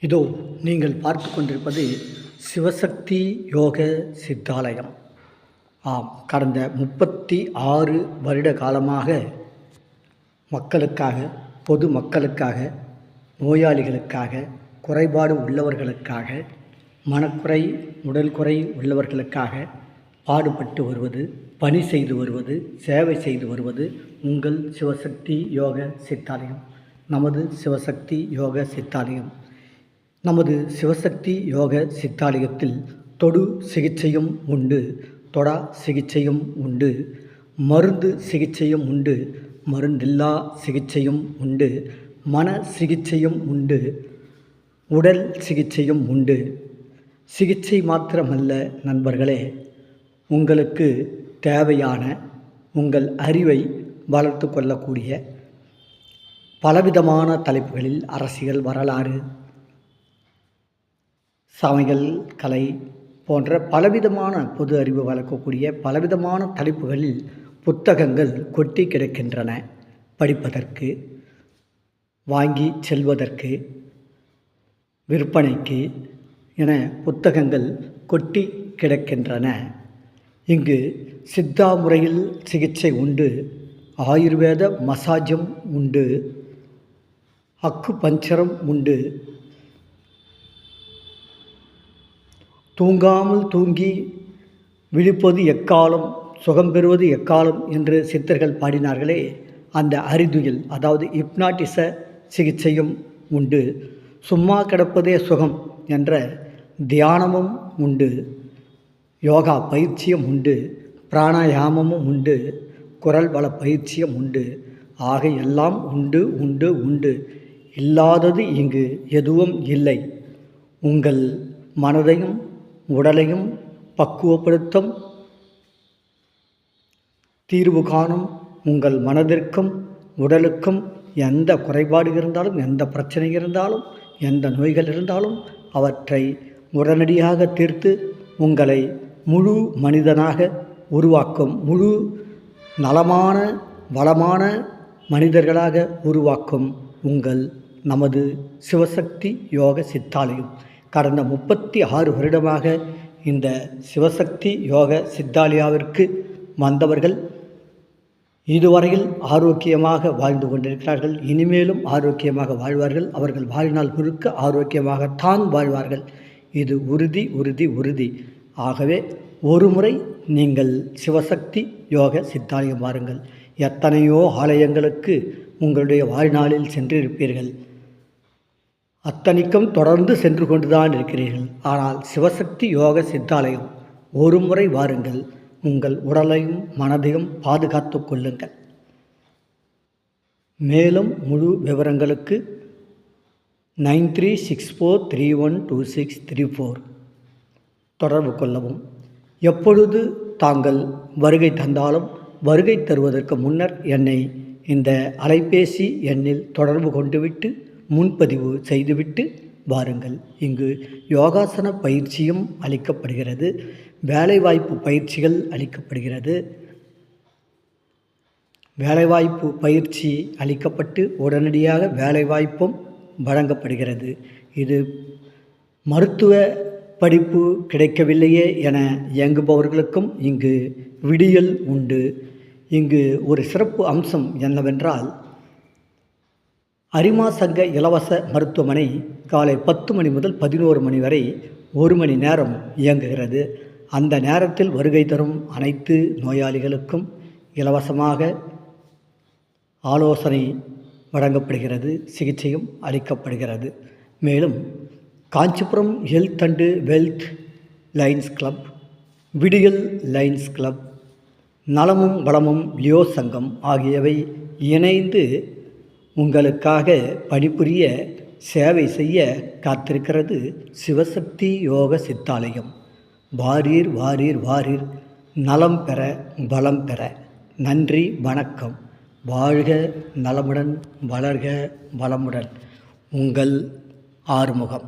இதோ நீங்கள் பார்த்து கொண்டிருப்பது சிவசக்தி யோக சித்தாலயம். ஆம், கடந்த 36 வருட காலமாக மக்களுக்காக, பொது மக்களுக்காக, நோயாளிகளுக்காக, குறைபாடு உள்ளவர்களுக்காக, மனக்குறை உடல் குறை உள்ளவர்களுக்காக பாடுபட்டு வருவது, பணி செய்து வருவது, சேவை செய்து வருவது உங்கள் சிவசக்தி யோக சித்தாலயம். நமது சிவசக்தி யோக சித்தாலயம். நமது சிவசக்தி யோக சித்தாலயத்தில் தொடு சிகிச்சையும் உண்டு, தொடா சிகிச்சையும் உண்டு, மருந்து சிகிச்சையும் உண்டு, மருந்தில்லா சிகிச்சையும் உண்டு, மன சிகிச்சையும் உண்டு, உடல் சிகிச்சையும் உண்டு. சிகிச்சை மாத்திரமல்ல நண்பர்களே, உங்களுக்கு தேவையான உங்கள் அறிவை வளர்த்து கொள்ளக்கூடிய பலவிதமான தலைப்புகளில் அரசியல், வரலாறு, சமையல், கலை போன்ற பலவிதமான பொது அறிவு வளர்க்கக்கூடிய பலவிதமான தலைப்புகளில் புத்தகங்கள் கொட்டி கிடக்கின்றன. படிப்பதற்கு, வாங்கி செல்வதற்கு, விற்பனைக்கு என புத்தகங்கள் கொட்டி கிடக்கின்றன. இங்கு சித்தா முறையில் சிகிச்சை உண்டு, ஆயுர்வேத மசாஜும் உண்டு, அக்கு பஞ்சரம் உண்டு, தூங்காமல் தூங்கி விழிப்பது எக்காலம், சுகம் பெறுவது எக்காலம் என்று சித்தர்கள் பாடினார்களே, அந்த அறிதுயில், அதாவது இப்னாட்டிச சிகிச்சையும் உண்டு. சும்மா கிடப்பதே சுகம் என்ற தியானமும் உண்டு, யோகா பயிற்சியும் உண்டு, பிராணாயாமமும் உண்டு, குரல் வள பயிற்சியும் உண்டு. ஆக எல்லாம் உண்டு உண்டு உண்டு. இல்லாதது இங்கு எதுவும் இல்லை. உங்கள் மனதையும் உடலையும் பக்குவப்படுத்தும், தீர்வு காணும். உங்கள் மனதிற்கும் உடலுக்கும் எந்த குறைபாடு இருந்தாலும், எந்த பிரச்சனை இருந்தாலும், எந்த நோய்கள் இருந்தாலும் அவற்றை உடனடியாக தீர்த்து உங்களை முழு மனிதனாக உருவாக்கும், முழு நலமான வளமான மனிதர்களாக உருவாக்கும் உங்கள் நமது சிவசக்தி யோக சித்தாலயம். கடந்த 36 வருடமாக இந்த சிவசக்தி யோக சித்தாலயாவிற்கு வந்தவர்கள் இதுவரையில் ஆரோக்கியமாக வாழ்ந்து கொண்டிருக்கிறார்கள். இனிமேலும் ஆரோக்கியமாக வாழ்வார்கள். அவர்கள் வாழ்நாள் முழுக்க ஆரோக்கியமாகத்தான் வாழ்வார்கள். இது உறுதி உறுதி உறுதி. ஆகவே ஒரு முறை நீங்கள் சிவசக்தி யோக சித்தாலயம் வாருங்கள். எத்தனையோ ஆலயங்களுக்கு உங்களுடைய வாழ்நாளில் சென்றிருப்பீர்கள். அத்தனைக்கும் தொடர்ந்து சென்று கொண்டுதான் இருக்கிறீர்கள். ஆனால் சிவசக்தி யோக சித்தாலயம் ஒரு முறை வாருங்கள். உங்கள் உடலையும் மனதையும் பாதுகாத்து கொள்ளுங்கள். மேலும் முழு விவரங்களுக்கு 9364312634 தொடர்பு கொள்ளவும். எப்பொழுது தாங்கள் வருகை தந்தாலும் வருகை தருவதற்கு முன்னர் என்னை இந்த அலைபேசி எண்ணில் தொடர்பு கொண்டுவிட்டு முன்பதிவு செய்துவிட்டு வாருங்கள். இங்கு யோகாசன பயிற்சியும் அளிக்கப்படுகிறது, வேலைவாய்ப்பு பயிற்சிகள் அளிக்கப்படுகிறது. வேலைவாய்ப்பு பயிற்சி அளிக்கப்பட்டு உடனடியாக வேலைவாய்ப்பும் வழங்கப்படுகிறது. இது மருத்துவ படிப்பு கிடைக்கவில்லையே என இயங்குபவர்களுக்கும் இங்கு விடியல் உண்டு. இங்கு ஒரு சிறப்பு அம்சம் என்னவென்றால், அரிமா சங்க இலவச மருத்துவமனை காலை 10 மணி முதல் 11 மணி வரை 1 மணி நேரம் இயங்குகிறது. அந்த நேரத்தில் வருகை தரும் அனைத்து நோயாளிகளுக்கும் இலவசமாக ஆலோசனை வழங்கப்படுகிறது, சிகிச்சையும் அளிக்கப்படுகிறது. மேலும் Kanchipuram health and wealth lines club, விடியல் லைன்ஸ் கிளப், நலமும் வளமும் லியோ சங்கம் ஆகியவை இணைந்து உங்களுக்காக பணிபுரிய, சேவை செய்ய காத்திருக்கிறது சிவசக்தி யோக சித்தாலயம். வாரீர் வாரீர் வாரீர், நலம் பெற பலம் பெற. நன்றி, வணக்கம். வாழ்க நலமுடன், வளர்க வளமுடன். உங்கள் ஆறுமுகம்.